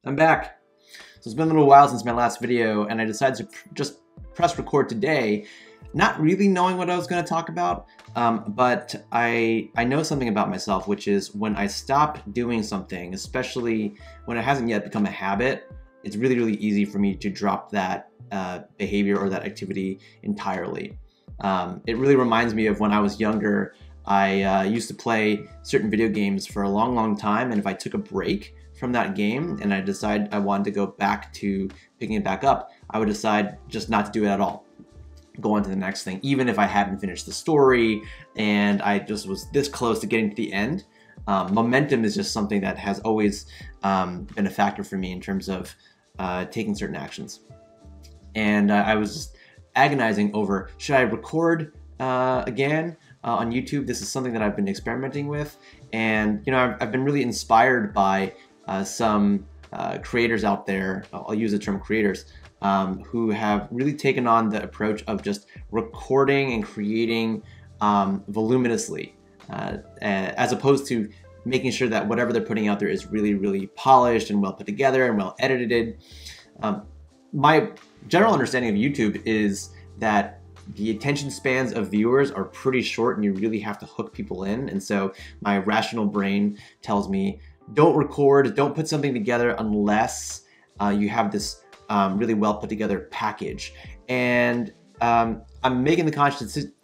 I'm back. So it's been a little while since my last video, and I decided to just press record today, not really knowing what I was going to talk about, but I know something about myself, which is when I stop doing something, especially when it hasn't yet become a habit, it's really, really easy for me to drop that behavior or that activity entirely. It really reminds me of when I was younger. I used to play certain video games for a long, long time, and if I took a break from that game and I decided I wanted to go back to picking it back up, I would decide just not to do it at all. Go on to the next thing, even if I hadn't finished the story and I just was this close to getting to the end. Momentum is just something that has always been a factor for me in terms of taking certain actions. And I was just agonizing over, should I record again on YouTube? This is something that I've been experimenting with, and I've been really inspired by some creators out there. I'll use the term creators, who have really taken on the approach of just recording and creating voluminously, as opposed to making sure that whatever they're putting out there is really, really polished and well put together and well edited. My general understanding of YouTube is that the attention spans of viewers are pretty short and you really have to hook people in. And so my rational brain tells me, don't record, don't put something together unless you have this really well put together package. And I'm making the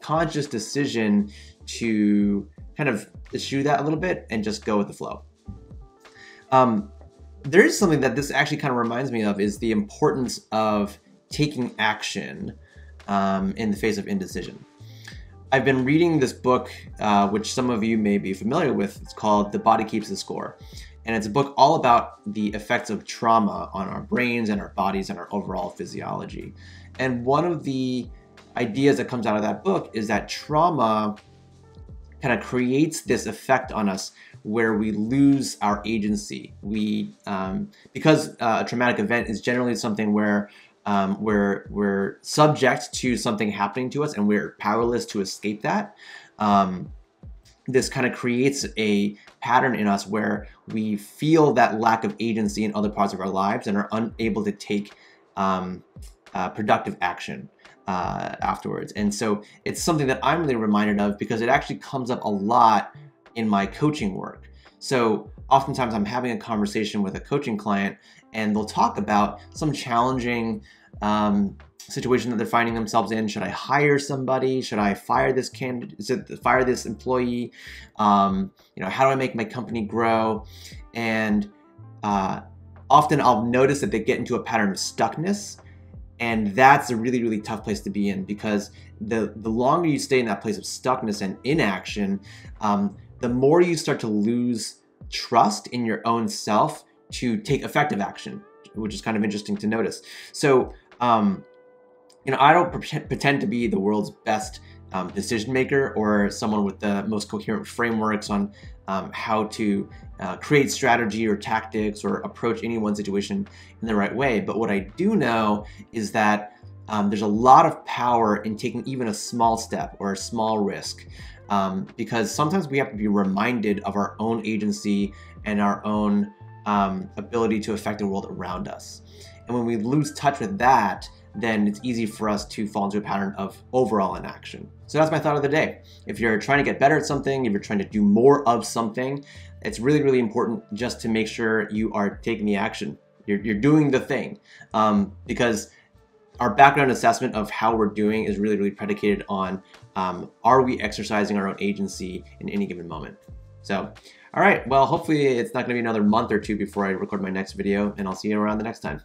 conscious decision to kind of eschew that a little bit and just go with the flow. There is something that this actually kind of reminds me of, is the importance of taking action in the face of indecision. I've been reading this book, which some of you may be familiar with. It's called The Body Keeps the Score. And it's a book all about the effects of trauma on our brains and our bodies and our overall physiology. And one of the ideas that comes out of that book is that trauma kind of creates this effect on us where we lose our agency. Because a traumatic event is generally something where we're subject to something happening to us and we're powerless to escape that. This kind of creates a pattern in us where we feel that lack of agency in other parts of our lives and are unable to take productive action afterwards. And so it's something that I'm really reminded of because it actually comes up a lot in my coaching work. So oftentimes I'm having a conversation with a coaching client and they'll talk about some challenging situation that they're finding themselves in. Should I hire somebody? Should I fire this candidate? Fire this employee? How do I make my company grow? And often I'll notice that they get into a pattern of stuckness, and that's a really, really tough place to be in, because the longer you stay in that place of stuckness and inaction, the more you start to lose trust in your own self to take effective action, which is kind of interesting to notice. So, I don't pretend to be the world's best decision maker or someone with the most coherent frameworks on how to create strategy or tactics or approach any one situation in the right way. But what I do know is that there's a lot of power in taking even a small step or a small risk, because sometimes we have to be reminded of our own agency and our own ability to affect the world around us. And when we lose touch with that, then it's easy for us to fall into a pattern of overall inaction. So that's my thought of the day. If you're trying to get better at something, if you're trying to do more of something, it's really, really important just to make sure you are taking the action. You're doing the thing, because our background assessment of how we're doing is really, really predicated on are we exercising our own agency in any given moment. So, all right, well, hopefully it's not gonna be another month or two before I record my next video, and I'll see you around the next time.